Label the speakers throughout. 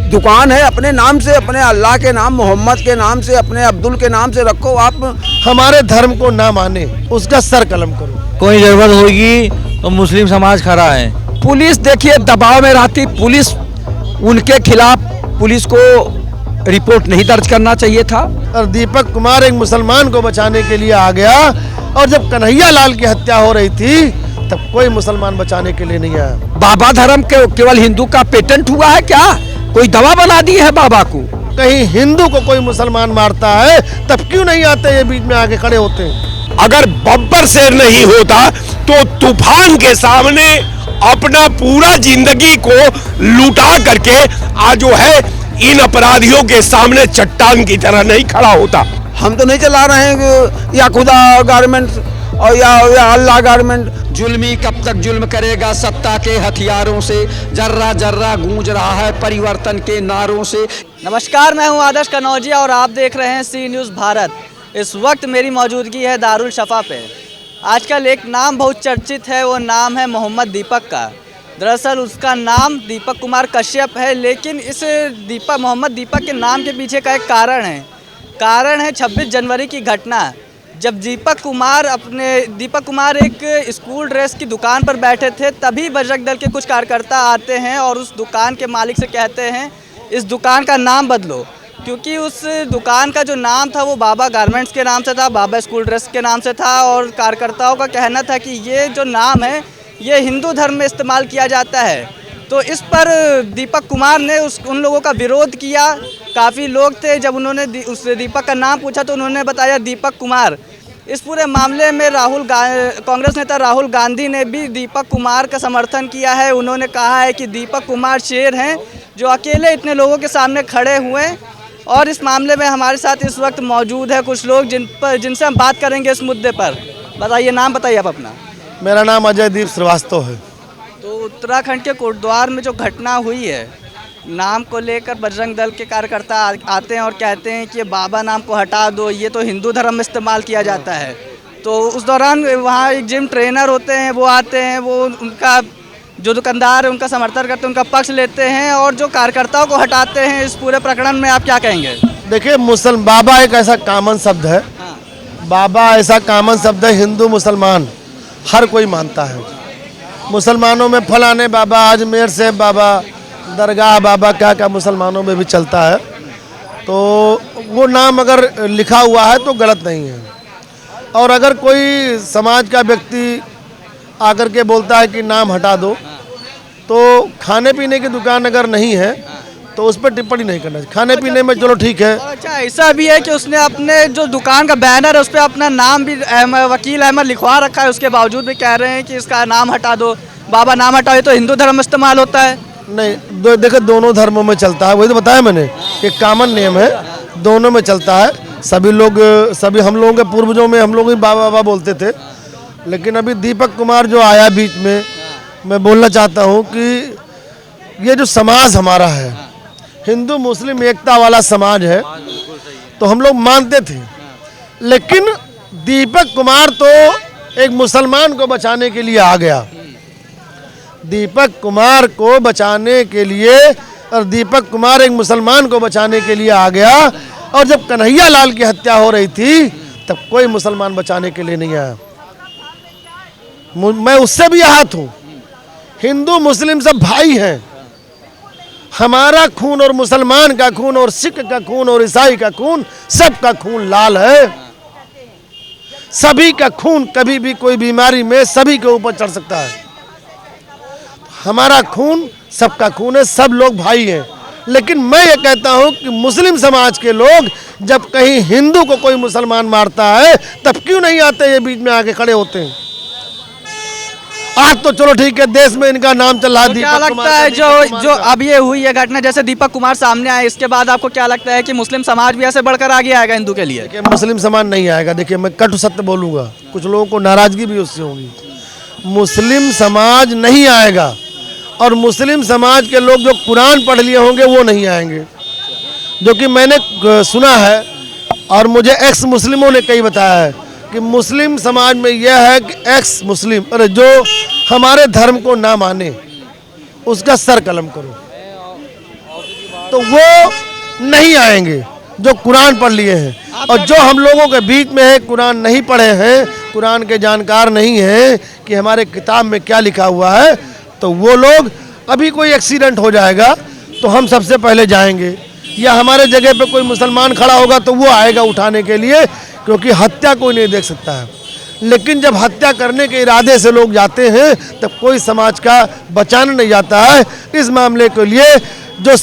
Speaker 1: दुकान है, अपने नाम से, अपने अल्लाह के नाम, मोहम्मद के नाम से, अपने अब्दुल के नाम से रखो। आप
Speaker 2: हमारे धर्म को ना माने उसका सर कलम करो।
Speaker 3: कोई जरूरत होगी तो मुस्लिम समाज खड़ा है।
Speaker 1: पुलिस देखिए दबाव में रहती, पुलिस उनके खिलाफ पुलिस को रिपोर्ट नहीं दर्ज करना चाहिए था।
Speaker 2: और दीपक कुमार एक मुसलमान को बचाने के लिए आ गया, और जब कन्हैया लाल की हत्या हो रही थी तब कोई मुसलमान बचाने के लिए नहीं आया।
Speaker 1: बाबा धर्म केवल हिंदू का पेटेंट हुआ है क्या? कोई दवा बना दी है बाबा को?
Speaker 2: कहीं हिंदू को कोई मुसलमान मारता है तब क्यों नहीं आते, ये बीच में आके खड़े होते हैं।
Speaker 4: अगर बब्बर शेर नहीं होता तो तूफान के सामने अपना पूरा जिंदगी को लुटा करके आज जो है इन अपराधियों के सामने चट्टान की तरह नहीं खड़ा होता।
Speaker 1: हम तो नहीं चला रहे हैं कि या खुदा गारमेंट और या अल्लाह गारमेंट। जुल्मी कब तक जुल्म करेगा सत्ता के हथियारों से, जर्रा जर्रा गूंज रहा है परिवर्तन के नारों से।
Speaker 5: नमस्कार, मैं हूं आदर्श कनौजिया और आप देख रहे हैं सी न्यूज़ भारत। इस वक्त मेरी मौजूदगी है दारुल शफा पे। आजकल एक नाम बहुत चर्चित है, वो नाम है मोहम्मद दीपक का। दरअसल उसका नाम दीपक कुमार कश्यप है, लेकिन इस मोहम्मद दीपक के नाम के पीछे का एक कारण है 26 जनवरी की घटना, जब दीपक कुमार एक स्कूल ड्रेस की दुकान पर बैठे थे। तभी बजरंग दल के कुछ कार्यकर्ता आते हैं और उस दुकान के मालिक से कहते हैं इस दुकान का नाम बदलो, क्योंकि उस दुकान का जो नाम था वो बाबा गारमेंट्स के नाम से था, बाबा स्कूल ड्रेस के नाम से था। और कार्यकर्ताओं का कहना था कि ये जो नाम है ये हिंदू धर्म में इस्तेमाल किया जाता है। तो इस पर दीपक कुमार ने उन लोगों का विरोध किया। काफ़ी लोग थे, जब उन्होंने उस दीपक का नाम पूछा तो उन्होंने बताया दीपक कुमार। इस पूरे मामले में कांग्रेस नेता राहुल गांधी ने भी दीपक कुमार का समर्थन किया है। उन्होंने कहा है कि दीपक कुमार शेर हैं जो अकेले इतने लोगों के सामने खड़े हुए। और इस मामले में हमारे साथ इस वक्त मौजूद है कुछ लोग जिनसे हम बात करेंगे इस मुद्दे पर। बताइए, नाम बताइए आप अपना।
Speaker 2: मेरा नाम अजय दीप श्रीवास्तव है।
Speaker 5: तो उत्तराखंड के कोटद्वार में जो घटना हुई है, नाम को लेकर बजरंग दल के कार्यकर्ता आते हैं और कहते हैं कि बाबा नाम को हटा दो, ये तो हिंदू धर्म में इस्तेमाल किया जाता है। तो उस दौरान वहाँ एक जिम ट्रेनर होते हैं, वो आते हैं, वो उनका जो दुकानदार है उनका समर्थन करते हैं, उनका पक्ष लेते हैं और जो कार्यकर्ताओं को हटाते हैं। इस पूरे प्रकरण में आप क्या कहेंगे?
Speaker 2: देखिए, बाबा एक ऐसा कॉमन शब्द है।
Speaker 5: हाँ।
Speaker 2: बाबा ऐसा कॉमन शब्द है, हिंदू मुसलमान हर कोई मानता है। मुसलमानों में फलाने बाबा, अजमेर से बाबा, दरगाह बाबा, क्या क्या मुसलमानों में भी चलता है। तो वो नाम अगर लिखा हुआ है तो गलत नहीं है। और अगर कोई समाज का व्यक्ति आकर के बोलता है कि नाम हटा दो, तो खाने पीने की दुकान अगर नहीं है तो उस पर टिप्पणी नहीं करना चाहिए। खाने पीने में चलो ठीक है।
Speaker 5: अच्छा, ऐसा भी है कि उसने अपने जो दुकान का बैनर है उस पर अपना नाम भी वकील अहमद लिखवा रखा है, उसके बावजूद भी कह रहे हैं कि इसका नाम हटा दो, बाबा नाम हटाओ, ये तो हिंदू धर्म में इस्तेमाल होता है।
Speaker 2: नहीं, देखो दोनों धर्मों में चलता है, वही तो बताया मैंने, एक कॉमन नियम है, दोनों में चलता है। सभी हम लोगों के पूर्वजों में हम लोग ही बाबा बाबा बोलते थे। लेकिन अभी दीपक कुमार जो आया बीच में, मैं बोलना चाहता हूँ कि ये जो समाज हमारा है, हिंदू मुस्लिम एकता वाला समाज है, तो हम लोग मानते थे। लेकिन दीपक कुमार तो एक मुसलमान को बचाने के लिए आ गया। दीपक कुमार को बचाने के लिए, और दीपक कुमार एक मुसलमान को बचाने के लिए आ गया। और जब कन्हैया लाल की हत्या हो रही थी तब कोई मुसलमान बचाने के लिए नहीं आया। मैं उससे भी आहत हूँ। हिंदू मुस्लिम सब भाई हैं। हमारा खून और मुसलमान का खून और सिख का खून और ईसाई का खून, सबका खून लाल है। सभी का खून कभी भी कोई बीमारी में सभी के ऊपर चढ़ सकता है। हमारा खून सबका खून है, सब लोग भाई हैं। लेकिन मैं ये कहता हूँ कि मुस्लिम समाज के लोग जब कहीं हिंदू को कोई मुसलमान मारता है तब क्यों नहीं आते, ये बीच में आके खड़े होते हैं। आज तो चलो ठीक है, देश में इनका नाम चल रहा है।
Speaker 5: तो क्या लगता है जो अब ये हुई है घटना, जैसे दीपक कुमार सामने आए, इसके बाद आपको क्या लगता है कि मुस्लिम समाज भी ऐसे बढ़कर आगे आएगा हिंदू के लिए?
Speaker 2: देखिए, मुस्लिम समाज नहीं आएगा। देखिए, मैं कटु सत्य बोलूँगा, कुछ लोगों को नाराजगी भी उससे होगी। मुस्लिम समाज नहीं आएगा, और मुस्लिम समाज के लोग जो कुरान पढ़ लिए होंगे वो नहीं आएंगे। जो कि मैंने सुना है और मुझे एक्स मुस्लिमों ने कई बताया है कि मुस्लिम समाज में यह है कि एक्स मुस्लिम, अरे जो हमारे धर्म को ना माने उसका सर कलम करो। तो वो नहीं आएंगे जो कुरान पढ़ लिए हैं। और जो हम लोगों के बीच में है कुरान नहीं पढ़े हैं, कुरान के जानकार नहीं हैं कि हमारे किताब में क्या लिखा हुआ है, तो वो लोग अभी कोई एक्सीडेंट हो जाएगा तो हम सबसे पहले जाएंगे, या हमारे जगह पे कोई मुसलमान खड़ा होगा तो वो आएगा उठाने के लिए, क्योंकि हत्या कोई नहीं देख सकता है। लेकिन जब हत्या करने के इरादे से लोग जाते हैं तब कोई समाज का बचाना नहीं जाता है। इस मामले के लिए जो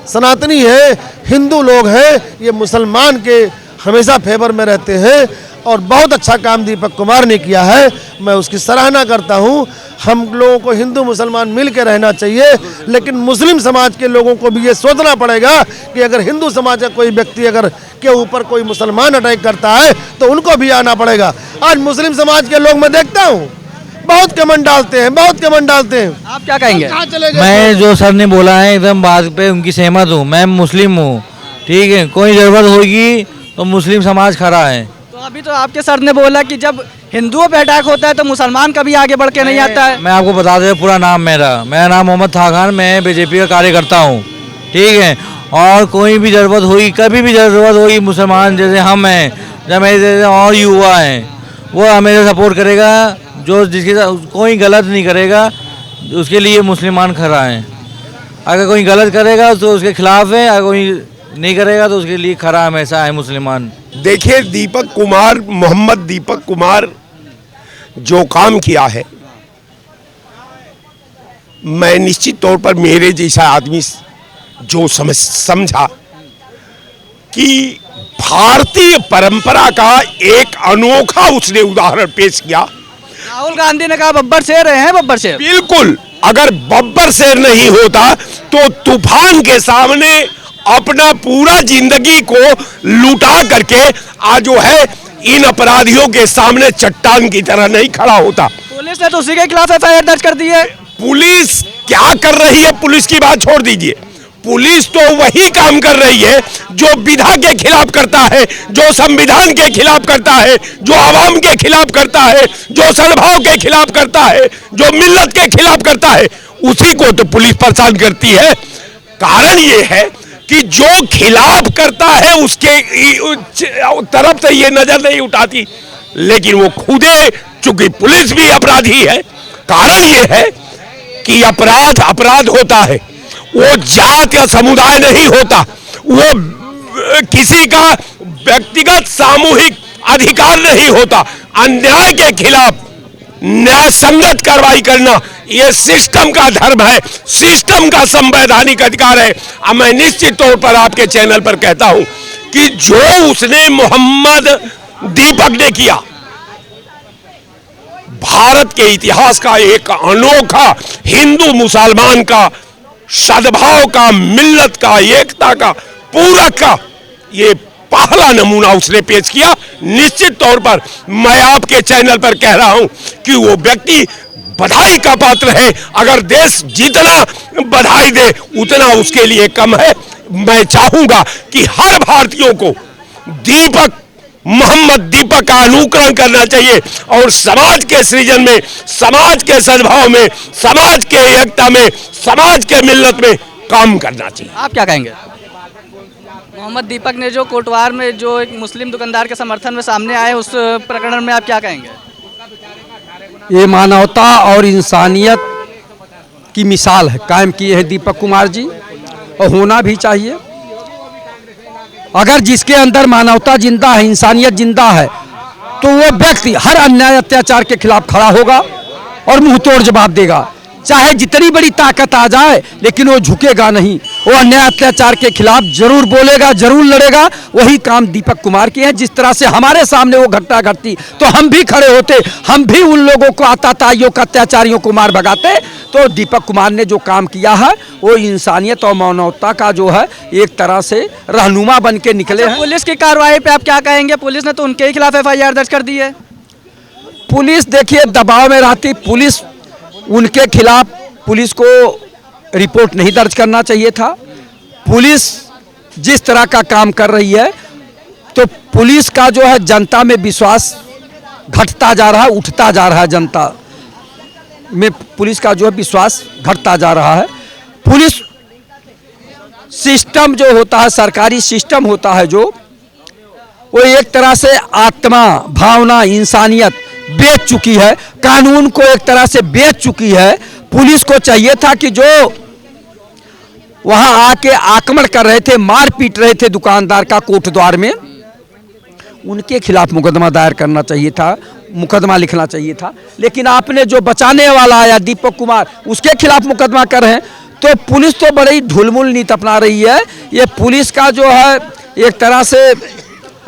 Speaker 2: सनातनी है, हिंदू लोग हैं, ये मुसलमान के हमेशा फेवर में रहते हैं और बहुत अच्छा काम दीपक कुमार ने किया है, मैं उसकी सराहना करता हूँ। हम लोगों को हिंदू मुसलमान मिल के रहना चाहिए, लेकिन मुस्लिम समाज के लोगों को भी ये सोचना पड़ेगा कि अगर हिंदू समाज का कोई व्यक्ति अगर के ऊपर कोई मुसलमान अटैक करता है तो उनको भी आना पड़ेगा। आज मुस्लिम समाज के लोग मैं देखता हूँ बहुत कमेंट डालते हैं, बहुत कमेंट डालते हैं।
Speaker 5: आप क्या कहेंगे?
Speaker 2: कहाँ चले गए?
Speaker 3: मैं जो सर ने बोला है एकदम बात पे उनकी सहमत हूँ। मैं मुस्लिम हूँ, ठीक है, कोई ज़रूरत होगी तो मुस्लिम समाज खड़ा है।
Speaker 5: तो अभी तो आपके सर ने बोला कि जब हिंदुओं पे अटैक होता है तो मुसलमान कभी आगे बढ़ के नहीं आता है।
Speaker 3: मैं आपको बता दें पूरा नाम मेरा नाम मोहम्मद था खान, मैं बीजेपी का कार्यकर्ता हूँ, ठीक है। और कोई भी ज़रूरत होगी, कभी भी ज़रूरत होगी, मुसलमान जैसे हम हैं, जब मेरे जैसे और युवा हैं, वो हमें सपोर्ट करेगा। जो जिसके साथ कोई गलत नहीं करेगा उसके लिए मुसलमान खड़ा है। अगर कोई गलत करेगा तो उसके खिलाफ है, अगर कोई नहीं करेगा तो उसके लिए खड़ा हमेशा है मुसलमान।
Speaker 4: देखिए दीपक कुमार, मोहम्मद दीपक कुमार जो काम किया है, मैं निश्चित तौर पर मेरे जैसा आदमी जो समझा कि भारतीय परंपरा का एक अनोखा उसने उदाहरण पेश किया।
Speaker 5: राहुल गांधी ने कहा बब्बर शेर हैं, बब्बर शेर।
Speaker 4: बिल्कुल, अगर बब्बर शेर नहीं होता तो तूफान के सामने अपना पूरा जिंदगी को लुटा करके आज जो है इन अपराधियों के सामने चट्टान की तरह नहीं खड़ा होता।
Speaker 5: पुलिस ने तो उसी के खिलाफ एफआईआर दर्ज कर दी है।
Speaker 4: पुलिस क्या कर रही है, पुलिस की बात छोड़ दीजिए। पुलिस तो वही काम कर रही है जो विधा के खिलाफ करता है, जो संविधान के खिलाफ करता है, जो आवाम के खिलाफ करता है, जो सद्भाव के खिलाफ करता है, जो मिल्लत के खिलाफ करता है, उसी को तो पुलिस परेशान करती है। कारण ये है कि जो खिलाफ करता है उसके तरफ से ये नजर नहीं उठाती, लेकिन वो खुदे, चूंकि पुलिस भी अपराधी है। कारण ये है कि अपराध होता है, वो जात या समुदाय नहीं होता, वो किसी का व्यक्तिगत सामूहिक अधिकार नहीं होता। अन्याय के खिलाफ न्याय संगत कार्रवाई करना ये सिस्टम का धर्म है, सिस्टम का संवैधानिक अधिकार है। अब मैं निश्चित तौर पर आपके चैनल पर कहता हूं कि जो उसने मोहम्मद दीपक ने किया, भारत के इतिहास का एक अनोखा हिंदू मुसलमान का सद्भाव का, मिल्लत का, एकता का, पूरक का ये पहला नमूना उसने पेश किया। निश्चित तौर पर मैं आपके चैनल पर कह रहा हूं कि वो व्यक्ति बधाई का पात्र है। अगर देश जितना बधाई दे उतना उसके लिए कम है। मैं चाहूंगा कि हर भारतीयों को मोहम्मद दीपक का अनुकरण करना चाहिए और समाज के सृजन में, समाज के सद्भाव में, समाज के एकता में, समाज के मिल्लत में काम करना चाहिए।
Speaker 5: आप क्या कहेंगे? मोहम्मद दीपक ने जो कोटवार में जो एक मुस्लिम दुकानदार के समर्थन में सामने आए, उस प्रकरण में आप क्या कहेंगे?
Speaker 6: ये मानवता और इंसानियत की मिसाल है, कायम की है दीपक कुमार जी, और होना भी चाहिए। अगर जिसके अंदर मानवता जिंदा है, इंसानियत जिंदा है, तो वो व्यक्ति हर अन्याय अत्याचार के खिलाफ खड़ा होगा और मुंह तोड़ जवाब देगा। चाहे जितनी बड़ी ताकत आ जाए, लेकिन वो झुकेगा नहीं, वो अन्याय अत्याचार के खिलाफ जरूर बोलेगा, जरूर लड़ेगा। वही काम दीपक कुमार की है। जिस तरह से हमारे सामने वो घटना घटती तो हम भी खड़े होते, हम भी उन लोगों को, आतताइयों को, अत्याचारियों को मार भगाते। तो दीपक कुमार ने जो काम किया है वो इंसानियत और मानवता का जो है एक तरह से रहनुमा बन के निकले हैं।
Speaker 5: पुलिस की कार्रवाई पे आप क्या कहेंगे? पुलिस ने तो उनके ही खिलाफ एफआईआर दर्ज कर दी है।
Speaker 6: पुलिस देखिए दबाव में रहती, पुलिस उनके खिलाफ, पुलिस को रिपोर्ट नहीं दर्ज करना चाहिए था। पुलिस जिस तरह का काम कर रही है, तो पुलिस का जो है जनता में विश्वास घटता जा रहा है, उठता जा रहा है। जनता में पुलिस का जो है विश्वास घटता जा रहा है। पुलिस सिस्टम जो होता है, सरकारी सिस्टम होता है जो, वो एक तरह से आत्मा, भावना, इंसानियत बेच चुकी है, कानून को एक तरह से बेच चुकी है। पुलिस को चाहिए था कि जो वहां आके आक्रमण कर रहे थे, मार पीट रहे थे दुकानदार का कोर्ट द्वार में, उनके खिलाफ मुकदमा दायर करना चाहिए था, मुकदमा लिखना चाहिए था। लेकिन आपने जो बचाने वाला आया दीपक कुमार, उसके खिलाफ मुकदमा कर रहे हैं। तो पुलिस तो बड़ी ढुलमुल नीति अपना रही है। ये पुलिस का जो है एक तरह से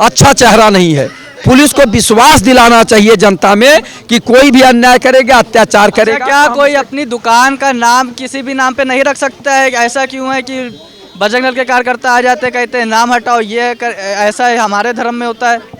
Speaker 6: अच्छा चेहरा नहीं है। पुलिस को विश्वास दिलाना चाहिए जनता में कि कोई भी अन्याय करेगा, अत्याचार करेगा।
Speaker 5: क्या कोई अपनी दुकान का नाम किसी भी नाम पे नहीं रख सकता है? ऐसा क्यों है कि बजरंग दल के कार्यकर्ता आ जाते कहते हैं नाम हटाओ, ऐसा है हमारे धर्म में होता है?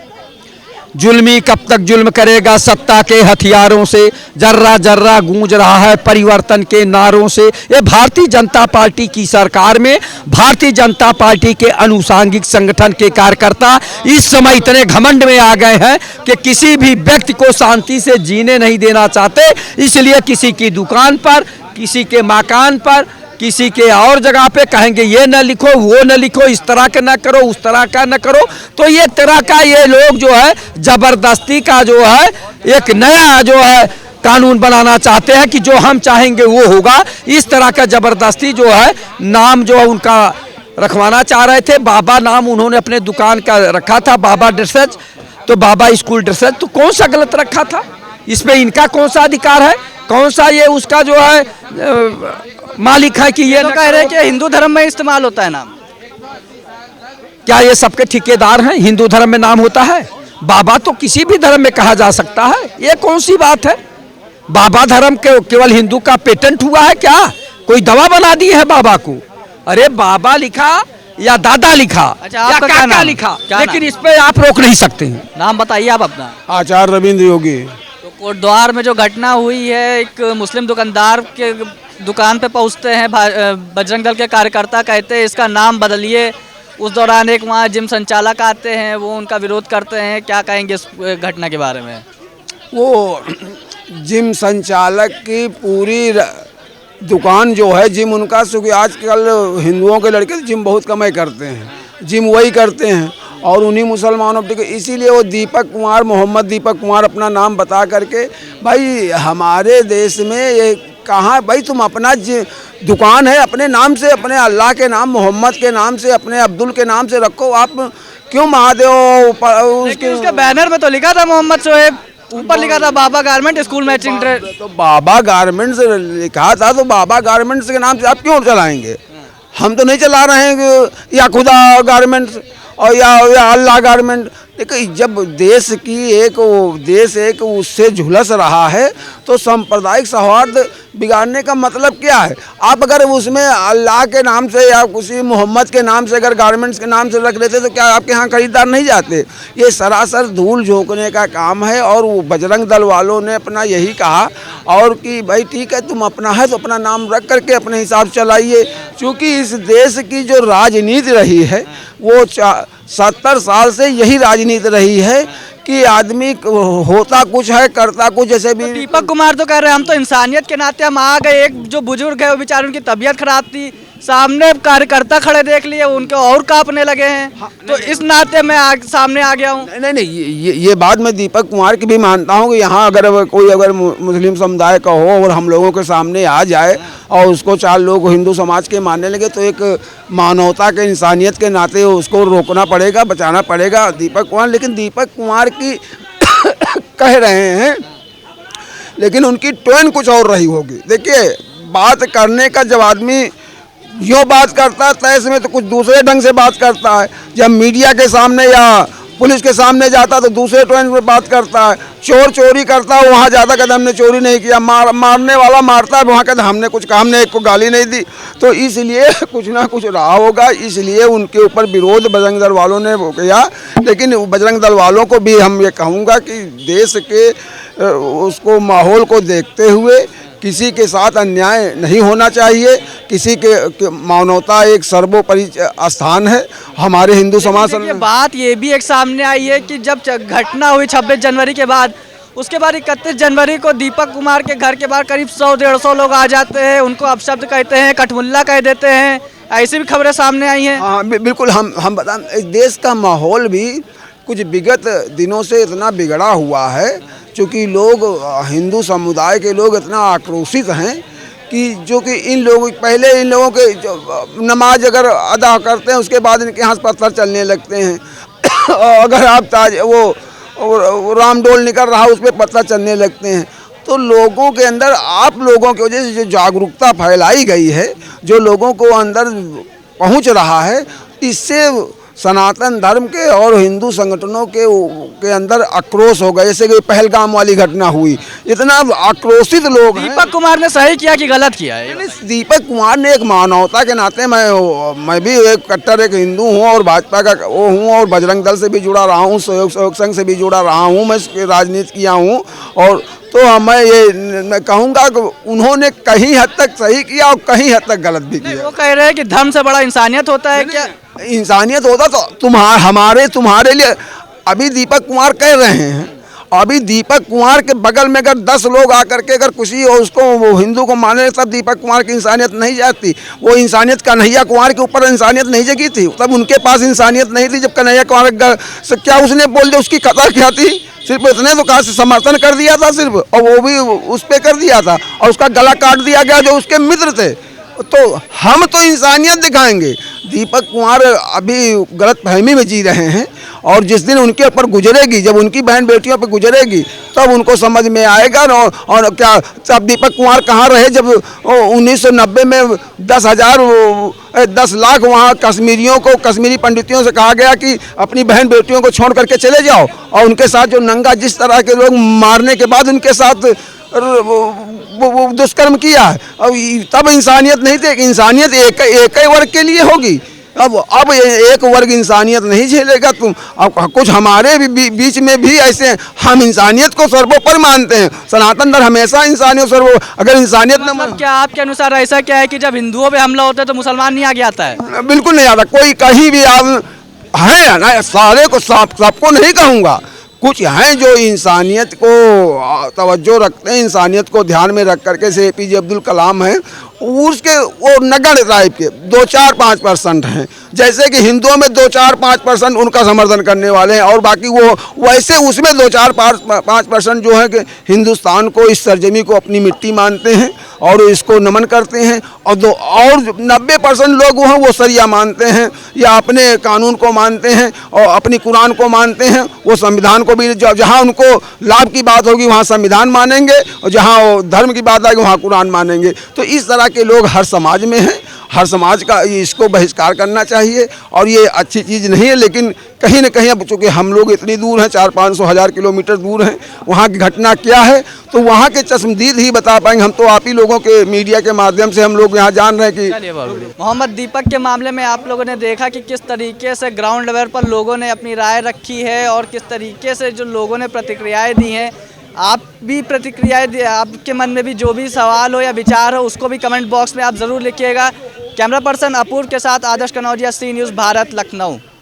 Speaker 1: जुल्मी कब तक जुल्म करेगा सत्ता के हथियारों से, जर्रा जर्रा गूंज रहा है परिवर्तन के नारों से। ये भारतीय जनता पार्टी की सरकार में भारतीय जनता पार्टी के अनुसांगिक संगठन के कार्यकर्ता इस समय इतने घमंड में आ गए हैं कि किसी भी व्यक्ति को शांति से जीने नहीं देना चाहते। इसलिए किसी की दुकान पर, किसी के मकान पर, किसी के और जगह पे कहेंगे ये न लिखो, वो न लिखो, इस तरह का न करो, उस तरह का न करो। तो ये तरह का ये लोग जो है जबरदस्ती का जो है एक नया जो है कानून बनाना चाहते हैं कि जो हम चाहेंगे वो होगा। इस तरह का जबरदस्ती जो है नाम जो है उनका रखवाना चाह रहे थे। बाबा नाम उन्होंने अपने दुकान का रखा था, बाबा ड्रेसेज, तो बाबा स्कूल ड्रेसेज, तो कौन सा गलत रखा था? इसमें इनका कौन सा अधिकार है? कौन सा ये उसका जो है मालिक है कि ये
Speaker 5: तो कह रहे हैं कि हिंदू धर्म में इस्तेमाल होता है नाम।
Speaker 6: क्या ये सबके ठेकेदार हैं? हिंदू धर्म में नाम होता है? बाबा तो किसी भी धर्म में कहा जा सकता है। ये कौन सी बात है? बाबा धर्म केवल हिंदू का पेटेंट हुआ है क्या? कोई दवा बना दी है बाबा को? अरे बाबा लिखा या दादा लिखा,
Speaker 5: अच्छा,
Speaker 6: या
Speaker 5: आपका क्या
Speaker 6: काका
Speaker 5: नाम?
Speaker 6: लिखा,
Speaker 5: क्या
Speaker 6: लेकिन
Speaker 5: नाम?
Speaker 6: इस पे आप रोक नहीं सकते हैं।
Speaker 5: नाम बताइए आप अपना।
Speaker 2: आचार्य रविंद्र योगी।
Speaker 5: तो कोटद्वार में जो घटना हुई है, एक मुस्लिम दुकानदार के दुकान पे पहुंचते हैं बजरंग दल के कार्यकर्ता, कहते हैं इसका नाम बदलिए। उस दौरान एक वहाँ जिम संचालक आते हैं, वो उनका विरोध करते हैं। क्या कहेंगे इस घटना के बारे में?
Speaker 1: वो जिम संचालक की पूरी दुकान जो है जिम उनका, क्योंकि आजकल हिंदुओं के लड़के जिम बहुत कमाई करते हैं, जिम वही करते हैं और उन्हीं मुसलमानों पर, इसीलिए वो दीपक कुमार, मोहम्मद दीपक कुमार अपना नाम बता करके, भाई हमारे देश में ये कहाँ, भाई तुम अपना दुकान है अपने नाम से, अपने अल्लाह के नाम, मोहम्मद के नाम से, अपने अब्दुल के नाम से रखो। आप क्यों महादेव
Speaker 5: उसके बैनर में तो लिखा था मोहम्मद शोएब, ऊपर लिखा था बाबा गारमेंट स्कूल मैचिंग ड्रेस।
Speaker 1: तो बाबा गारमेंट्स लिखा था, तो बाबा गारमेंट्स के नाम से आप क्यों चलाएंगे? हम तो नहीं चला रहे हैं या खुदा गारमेंट्स और या अल्लाह गारमेंट। देखिए जब देश एक उससे झुलस रहा है तो सांप्रदायिक सौहार्द बिगाड़ने का मतलब क्या है? आप अगर उसमें अल्लाह के नाम से या किसी मोहम्मद के नाम से अगर गारमेंट्स के नाम से रख लेते तो क्या आपके यहाँ खरीदार नहीं जाते? ये सरासर धूल झोंकने का काम है। और वो बजरंग दल वालों ने अपना यही कहा और कि भाई ठीक है, तुम अपना है तो अपना नाम रख करके अपने हिसाब चलाइए। क्योंकि इस देश की जो राजनीति रही है वो 70 साल से यही राजनीति रही है कि आदमी होता कुछ है करता कुछ। जैसे भी
Speaker 5: दीपक कुमार तो कह रहे हैं हम तो इंसानियत के नाते हम आ गए। एक जो बुजुर्ग है वो बेचारे, उनकी तबीयत खराब थी, सामने कार्यकर्ता खड़े देख लिए, उनके और कांपने लगे हैं। तो इस नाते मैं सामने आ गया हूँ।
Speaker 1: नहीं, ये बात मैं दीपक कुमार की भी मानता हूँ कि यहाँ अगर कोई मुस्लिम समुदाय का हो और हम लोगों के सामने आ जाए और उसको 4 लोग हिंदू समाज के मानने लगे तो एक मानवता के, इंसानियत के नाते उसको रोकना पड़ेगा, बचाना पड़ेगा दीपक कुमार। लेकिन दीपक कुमार की कह रहे हैं, लेकिन उनकी टोन कुछ और रही होगी। देखिए बात करने का जब आदमी यो बात करता है तैस में तो कुछ दूसरे ढंग से बात करता है। जब मीडिया के सामने या पुलिस के सामने जाता तो दूसरे टोन में बात करता है। चोर चोरी करता है वहाँ ज़्यादा कहता हमने चोरी नहीं किया, मारने वाला मारता है वहाँ कहता हमने कुछ कहा, हमने एक को गाली नहीं दी। तो इसलिए कुछ ना कुछ रहा होगा, इसलिए उनके ऊपर विरोध बजरंग दल वालों ने वो किया। लेकिन बजरंग दल वालों को भी हम ये कहूँगा कि देश के उसको माहौल को देखते हुए किसी के साथ अन्याय नहीं होना चाहिए। किसी के मानवता एक सर्वोपरि स्थान है हमारे हिंदू समाज में।
Speaker 5: बात ये भी एक सामने आई है कि जब घटना हुई 26 जनवरी के बाद, उसके बाद 31 जनवरी को दीपक कुमार के घर के बाहर करीब 100-150 लोग आ जाते हैं, उनको अपशब्द कहते हैं, कठमुल्ला कह देते हैं, ऐसी भी खबरें सामने आई हैं।
Speaker 1: हाँ बिल्कुल, हम बता, इस देश का माहौल भी कुछ विगत दिनों से इतना बिगड़ा हुआ है, क्योंकि लोग, हिंदू समुदाय के लोग इतना आक्रोशित हैं कि जो कि इन लोगों, पहले इन लोगों के नमाज अगर अदा करते हैं उसके बाद इनके यहाँ पत्थर चलने लगते हैं अगर आप वो रामडोल निकल रहा है उस पर पत्थर चलने लगते हैं। तो लोगों के अंदर, आप लोगों की वजह से जो जागरूकता फैलाई गई है, जो लोगों को अंदर पहुंच रहा है, इससे सनातन धर्म के और हिंदू संगठनों के अंदर आक्रोश हो गया। जैसे कि पहलगाम वाली घटना हुई, इतना आक्रोशित लोग हैं।
Speaker 5: दीपक कुमार ने सही किया कि गलत किया है?
Speaker 1: दीपक कुमार ने एक मानवता के नाते, मैं भी एक कट्टर एक हिंदू हूँ और भाजपा का वो हूँ और बजरंग दल से भी जुड़ा रहा हूँ, सहयोग संघ से भी जुड़ा रहा हूँ, मैं राजनीति किया हूँ। और तो मैं ये कहूँगा कि उन्होंने कहीं हद तक सही किया और कहीं हद तक गलत भी किया।
Speaker 5: वो कह रहे हैं कि धर्म से बड़ा इंसानियत होता है। क्या
Speaker 1: इंसानियत होता तो तुम्हारे लिए अभी दीपक कुमार कह रहे हैं, अभी दीपक कुमार के बगल में अगर 10 लोग आकर के अगर कुछ उसको वो हिंदू को माने, तब दीपक कुमार की इंसानियत नहीं जाती। वो इंसानियत कन्हैया कुमार के ऊपर इंसानियत नहीं जगी थी, तब उनके पास इंसानियत नहीं थी। जब कन्हैया कुमार से क्या उसने बोल दिया, उसकी कदर क्या थी? सिर्फ इतने तो कहा समर्थन कर दिया था सिर्फ, और वो भी उस पर कर दिया था, और उसका गला काट दिया गया जो उसके मित्र थे। तो हम तो इंसानियत दिखाएंगे। दीपक कुमार अभी गलत फहमी में जी रहे हैं, और जिस दिन उनके ऊपर गुजरेगी, जब उनकी बहन बेटियों पर गुजरेगी, तब उनको समझ में आएगा। और क्या तब दीपक कुमार कहाँ रहे जब 1990 में 10 लाख वहाँ कश्मीरियों को, कश्मीरी पंडितों से कहा गया कि अपनी बहन बेटियों को छोड़ करके चले जाओ, और उनके साथ जो नंगा जिस तरह के लोग मारने के बाद उनके साथ वो दुष्कर्म किया है। अब तब इंसानियत नहीं थी। इंसानियत एक ही वर्ग के लिए होगी। अब एक वर्ग इंसानियत नहीं झेलेगा। तुम अब कुछ हमारे बीच में भी ऐसे, हम इंसानियत को सर्वोपरि मानते हैं। सनातन धर्म हमेशा इंसानियत अगर इंसानियत न
Speaker 5: मतलब क्या आपके अनुसार ऐसा क्या है कि जब हिंदुओं पे हमला होता है तो मुसलमान नहीं आगे आता है?
Speaker 1: बिल्कुल नहीं आता। कोई कहीं भी आप है ना, सारे को सबको नहीं कहूँगा, कुछ हैं जो इंसानियत को तवज्जो रखते हैं, इंसानियत को ध्यान में रख करके, जैसे APJ अब्दुल कलाम हैं, उसके वो नगण्य टाइप के 2-4-5% हैं। जैसे कि हिंदुओं में 2-4-5% उनका समर्थन करने वाले हैं, और बाकी वो वैसे उसमें 2-4-5% जो है कि हिंदुस्तान को, इस सरजमी को अपनी मिट्टी मानते हैं और इसको नमन करते हैं। और 90% लोग वो हैं, वो शरिया मानते हैं या अपने कानून को मानते हैं और अपनी कुरान को मानते हैं। वो संविधान को भी, जहाँ उनको लाभ की बात होगी वहाँ संविधान मानेंगे, और जहाँ धर्म की बात आएगी वहाँ कुरान मानेंगे। तो इस तरह के लोग हर समाज में हैं। हर समाज का इसको बहिष्कार करना चाहिए, और ये अच्छी चीज़ नहीं है। लेकिन कहीं न कहीं अब चूँकि हम लोग इतनी दूर हैं, 400-500 किलोमीटर दूर हैं, वहाँ की घटना क्या है तो वहाँ के चश्मदीद ही बता पाएंगे। हम तो आप ही लोगों के मीडिया के माध्यम से हम लोग यहाँ जान रहे हैं कि
Speaker 5: मोहम्मद दीपक के मामले में आप लोगों ने देखा कि किस तरीके से ग्राउंड लेवल पर लोगों ने अपनी राय रखी है, और किस तरीके से जो लोगों ने प्रतिक्रियाएँ दी हैं। आप भी प्रतिक्रियाएं, आपके मन में भी जो भी सवाल हो या विचार हो उसको भी कमेंट बॉक्स में आप ज़रूर लिखिएगा। कैमरा पर्सन अपूर्व के साथ आदर्श कनौजिया, सी न्यूज़ भारत, लखनऊ।